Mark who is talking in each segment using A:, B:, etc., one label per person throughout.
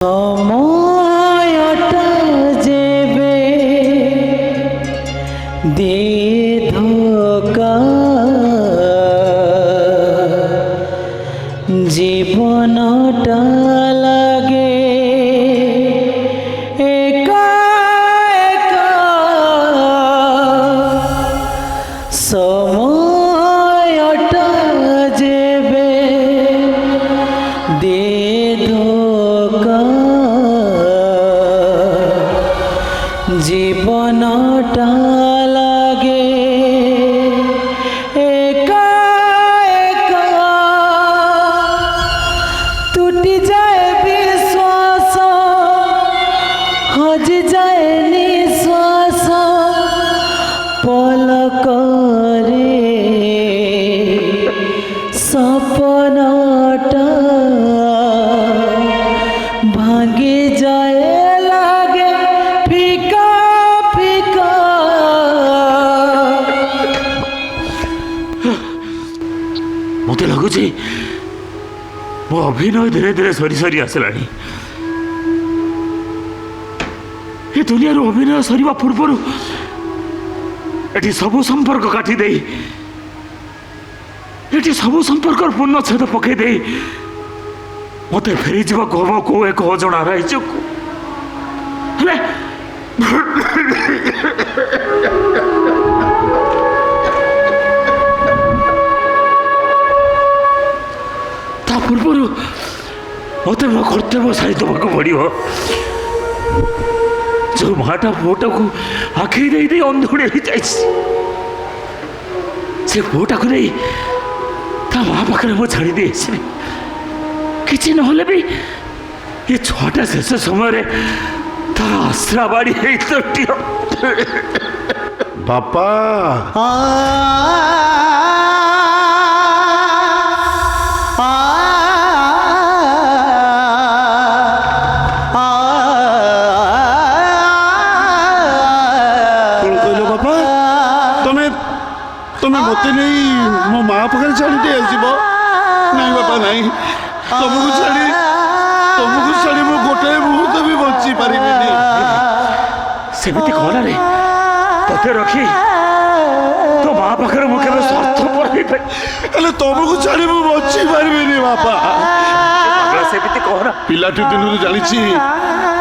A: সময়টা যেবে দে ধোকা জীবনটা লাগে একা একা সময়টা যেবে দে ধোকা জীবনটা লাগে একা একা টুটি যায় বিশ্বাস হজি যায় নিশ্বাস পলকরে সপনটা ভাঙি যায় লাগে ফিকা ফিকা
B: মতো লাগুଛି ମୋ ଅଭିନୟ ଧୀରେ ଧୀରେ ସରି ସରି ଆସିଲାଣି। ଏ ଦୁନିଆରୁ ଅଭିନୟ ସରିବା ପୂର୍ବରୁ ଏଠି ସବୁ ସମ୍ପର୍କ କାଟି ଦେଇ ଏଠି ସବୁ ସମ୍ପର୍କର ପୂର୍ଣ୍ଣଚ୍ଛେଦ ପକାଇ ଦେଇ ମୋତେ ଫେରିଯିବାକୁ ହବ କୋଉ ଏକ ଅଜଣା ରାଜ୍ୟକୁ। ହେଲେ ତା ପୂର୍ବରୁ ମୋତେ ମୋ କର୍ତ୍ତବ୍ୟ ସାରି ଦେବାକୁ ପଡ଼ିବ। ଯେଉଁ ମାଆଟା ପୁଅଟାକୁ ଆଖି ଦେଇ ଦେଇ ଅନ୍ଧୁଣୀ ହେଇଯାଇଛି ସେ ପୁଅଟାକୁ ନେଇ ତା ମା ପାଖରେ ମୁଁ ଛାଡ଼ି ଦେଇ ଆସିବି। କିଛି ନହେଲେ ବି ଏ ଛୁଆଟା ଶେଷ ସମୟରେ ତା ଆଶ୍ରା ବାଡ଼ି ହେଇ ତଟିଅ
C: ବାପା କଣ କହିଲ ବାପା? ତମେ ତମେ ମତେ ନେଇ ମୋ ମା ପାଖରେ ଛାଡ଼ି ଦେଇ ଆସିବ? ନାଇଁ ବାପା ନାଇଁ, ତମକୁ ଛାଡ଼ି ମୁଁ ଗୋଟାଏ ମୁହୂର୍ତ୍ତ ବି ବଞ୍ଚି ପାରିବିନି।
B: ସେମିତି କହନା ରେ, ତତେ ରଖି ତୋ ମା ପାଖରେ ମୁଁ କେବେ ସ୍ୱାର୍ଥପର ହେଇପାରି।
C: ହେଲେ ତମକୁ ଛାଡ଼ି ମୁଁ ବଞ୍ଚି ପାରିବିନି ବାପା।
B: ସେମିତି କହନା।
C: ପିଲାଟି ଦିନରୁ ଜାଣିଛି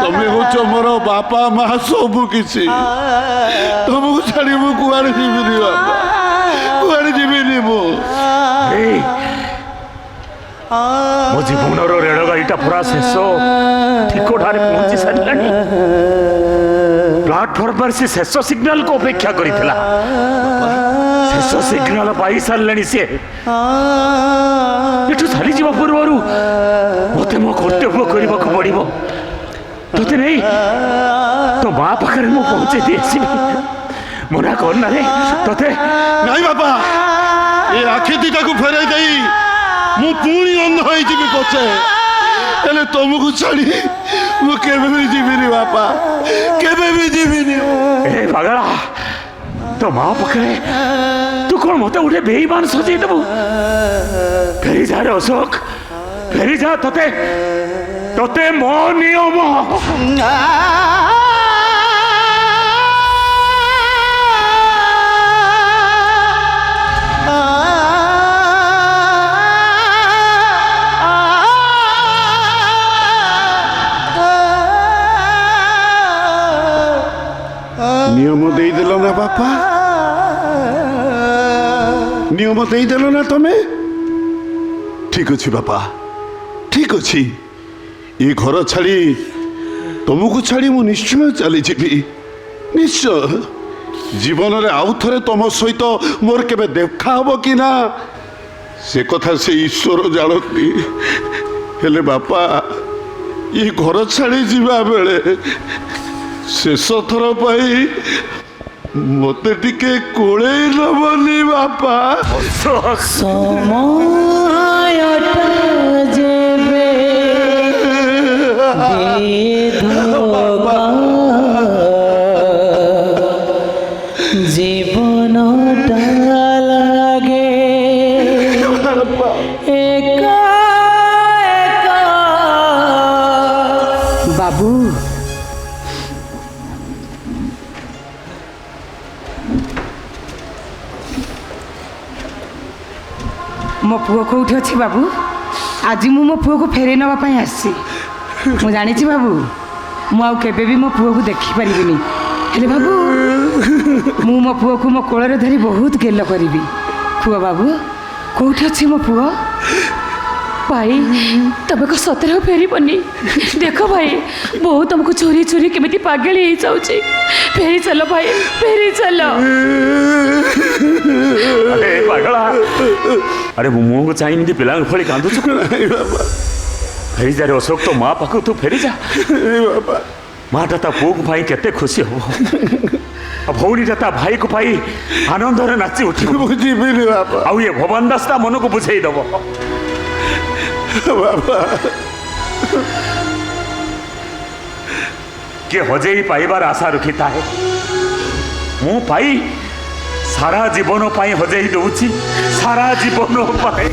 C: ତମେ ହଉଛ ମୋର ବାପା ମା ସବୁ କିଛି। ତମକୁ ଛାଡ଼ି ମୁଁ କୁଆଡ଼େ ଯିବିନି ବାପା, କୁଆଡ଼େ ଯିବିନି ମୁଁ।
B: ମୋ ଜୀବନର ରେଳଗାଡ଼ିଟା ପୁରା ଶେଷ ଠିକଠାରେ ପହଞ୍ଚି ସାରିଲାଣି। ପ୍ଲାଟଫର୍ମରେ ସେ ଶେଷ ସିଗ୍ନାଲକୁ ଅପେକ୍ଷା କରିଥିଲା। ଶେଷ ସିଗ୍ନାଲ ପାଇ ସାରିଲାଣି ସିଏ। ଏଠୁ ଚାଲିଯିବା ପୂର୍ବରୁ ମୋତେ ମୋ କର୍ତ୍ତବ୍ୟ କରିବାକୁ ପଡ଼ିବ। ତୋତେ ନେଇ ତୋ ମା ପାଖରେ ମୁଁ ପହଞ୍ଚେଇ ଦେଇ ଆସିବି। ମନା କରନା ରେ ତତେ।
C: ନାଇଁ ବାପା, ଏ ଆଖି ଦିଟାକୁ ଫେରାଇ ଦେଇ ମୁଁ ପୁଣି ଅନ୍ଧ ହେଇଯିବି ପଛେ, ହେଲେ ତମକୁ ଛାଡ଼ି ମୁଁ କେବେ ବି ଯିବିନି ବାପା, କେବେ ବି ଯିବିନି।
B: ଏ ପାଗଳା, ତୋ ମା ପାଖରେ ତୁ କ'ଣ ମତେ ଗୋଟେ ବେଇମାନ ସଜେଇ ଦେବୁ? ଫେରିଯା ରେ ଅଶୋକ, ଫେରିଯା। ତତେ ତତେ ମୋ ନିୟମ।
C: ନିୟମ ଦେଇଦେଲ ନା ବାପା, ନିୟମ ଦେଇଦେଲ ନା ତମେ। ଠିକ ଅଛି ବାପା, ଠିକ ଅଛି। ଏ ଘର ଛାଡ଼ି ତମକୁ ଛାଡ଼ି ମୁଁ ନିଶ୍ଚୟ ଚାଲିଯିବି, ନିଶ୍ଚୟ। ଜୀବନରେ ଆଉ ଥରେ ତମ ସହିତ ମୋର କେବେ ଦେଖା ହବ କି ନା ସେ କଥା ସେ ଈଶ୍ୱର ଜାଣନ୍ତି। ହେଲେ ବାପା, ଏ ଘର ଛାଡ଼ି ଯିବା ବେଳେ ଶେଷ ଥର ପାଇଁ ମତେ ଟିକେ କୋଳେଇ ନବନି ବାପା?
A: সময়টা যেবে দে ধোকা জীবনটা লাগে একা একা
D: बाबू मो पुओ कौटी अच्छी बाबू आज मो पुओ को फेरे नापी आसी मु जानी बाबू मुझे भी मो पुओ को देखिपारि हेले बाबू मु मो पुओ को मो कोल धरी बहुत गेल करी पुओ बाबू कौटी अच्छी मो पुओ
E: भाई तब को सतरे फेरबनी देख भाई बहुत तुमको चोरी चोरी केमी पागल हो जाऊे फेरी चलो भाई फेरी चलो
B: अरे पागला अरे मुँह को चाहिए पिला फड़ी कांदुच फेरी जा रे अशोक तो माँ पाख तू फेरी जा माटा ता पुओ को पाई केते खुशी हो भौणीटा ता भाई को पाई आनंद नाची उठी आउ ये भवन दास ता मन को बुझे दब किए हजे पाइबार आशा रखी था मु पाई सारा जीवन पाई हजे दौची सारा जीवन पाई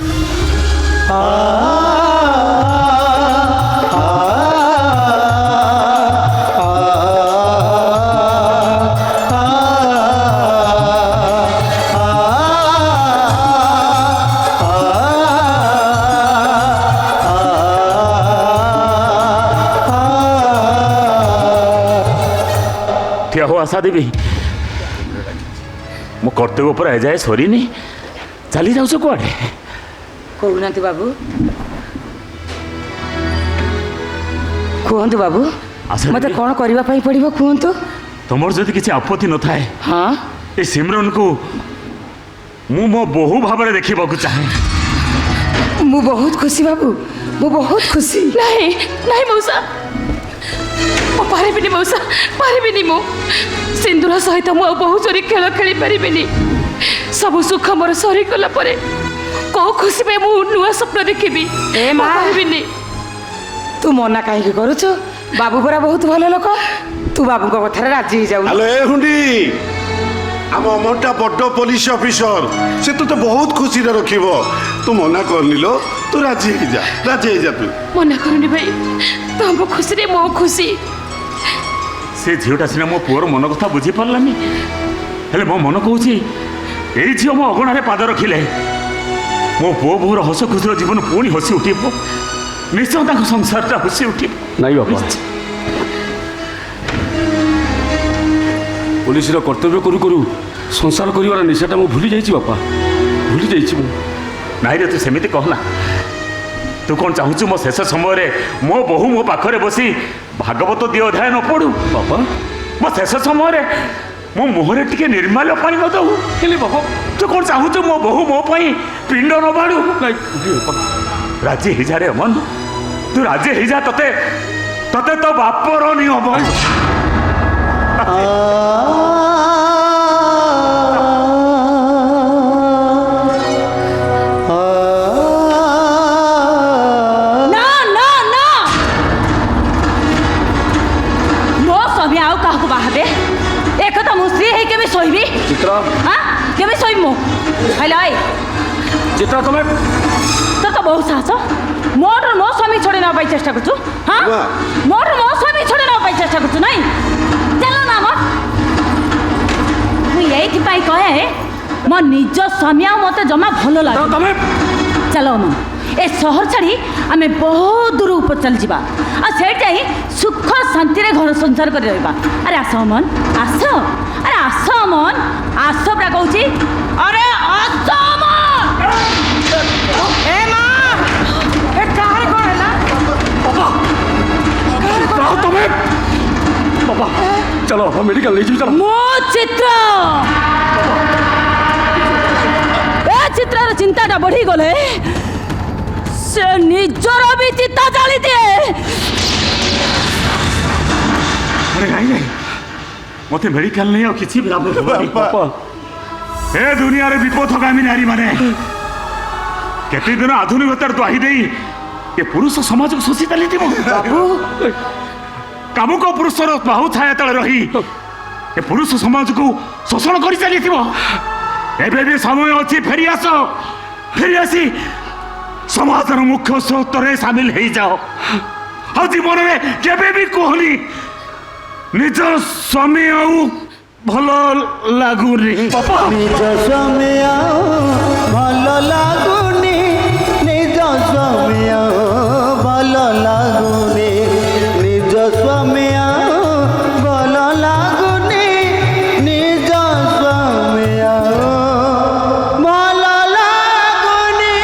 B: हो आशा देवी मो कर्तव्य पर एजाए सरीनी चली जाऊ कड़े
D: कहूना बाबू कहतु बाबू
B: आशा
D: मत
B: देवी,
D: कौन करने पड़ो कहतु
B: तुमर जदि किसी आपत्ति न थाए
D: हाँ
B: ए सिमरन को मु मो बहु भाव में देखा चाहे
D: मु बहुत खुशी बाबू मु बहुत खुशी
E: नहीं नहीं मौसा मो पारिबिनी मौसा पारिबिनी मो सिंदूर सहित मु बहु चोरी खेल खेली पारिबिनी सब सुख मोर सरी गला परे को खुशी पे मु नुआ स्वप्न देखिबी
D: ए
E: मो
D: माँ।
E: पारिबिनी
D: तू मना कहीं करुच बाबू परा बहुत भल लोक तू बाबू कथा राजी जाऊ
C: हेलो ए हुंडी आम अमरटा बड़ पुलिस ऑफिसर से तो बहुत खुशी रखिब तू मना करनिलो तू राजी हो जा तू
E: मना करनी भाई तुम खुशी रे मो खुशी
B: से झीटा सीना मो पुअर मन कथा बुझी पारानी हेले मो मन कौच यही झील मो अगणारे पाद रखिले मो पुओ बोर हस खुशीर जीवन पुणी हसी उठब निश्चय तक संसारटा हसी उठब
F: नहीं बाबा पुलिस कर्तव्य करू करू संसार कर निशाटा मुझे भूली जाइए बापा भूली जाइए
B: नाई रे तू सेमिति कहना तू कौन चाहूँ मो शेष समय मो बहु मो पाखरे बसी भागवत दी अध्याय न पढ़ू
F: बापा
B: मो शेष समय मो मुहरे टिके निर्माल्य पानी न दऊ
F: हेले बापा
B: तू कौन चाहूँ मो बहु मो पाई पिंड न बाड़ू
F: नहीं बापा
B: राजी हो जा रे अमन तू राजी हो जा तते तते तो बापर नहीं हम
E: ना ना ना मो स्वामी आउ काहको बाहाबे एक तो मुस्री है केबे सोइबी
F: चित्रा
E: हां केबे सोइब मो हेलाई
F: चित्रा तुम्हें
E: तो तो बहुत साहस मोर मो स्वामी छोड़े ना पाई चेष्टा करछु हां
C: वाह।
E: मोर मो स्वामी छोड़े ना पाई चेष्टा करछु नहीं चलो ना मो मु एथि पाई कहे मो निज स्वामी आ मते जमा भलो लागे
F: तुम्हें
E: चलो मन ए सहर छाड़ी आमे बहुत दूर ऊपर चल जीवा आ से जाई सुख शांति रे घर संसार कर रहबा अरे आस मन आस अरे आस मन आस प्रा कहूची अरे आस मन
D: ए माँ ए काहे कहला
F: तुम्हें बाबा चलो बाबा मेडिकल ले चलो
E: मो चित्र ए चित्रार चिंताटा बढ़ी गले से निजर भी चिंता जाली दिए
B: अरे नहीं नहीं मत मेडिकल नहीं और किसी भी लाभ
F: बापा
B: ए दुनिया रे विपथगामी नारी माने केते दिन आधुनिकतार द्वाही देई ये पुरुष समाज को शोषि ताली दिबो कामुक पुरुषर बाहु छाया तले रही ये पुरुष समाज को शोषण कर चली एबे भी समय अच्छी फेरी आसी समाज मुख्य स्रोत रे शामिल हो जाओ ଆଉ ଜୀବନରେ କେବେ ବି କୁହନି ନିଜ ସ୍ୱାମୀ ଆଉ ଭଲ ଲାଗୁନି ବାପା
A: ନିଜ ସ୍ୱାମୀ ଆଉ ଭଲ ଲାଗୁନି ନିଜ ସ୍ୱାମୀ ଆଉ ଭଲ ଲାଗୁନି ନିଜ ସ୍ୱାମୀ ଆଉ ଭଲ ଲାଗୁନି ନିଜ ସ୍ୱାମୀ ଆଉ ଭଲ ଲାଗୁନି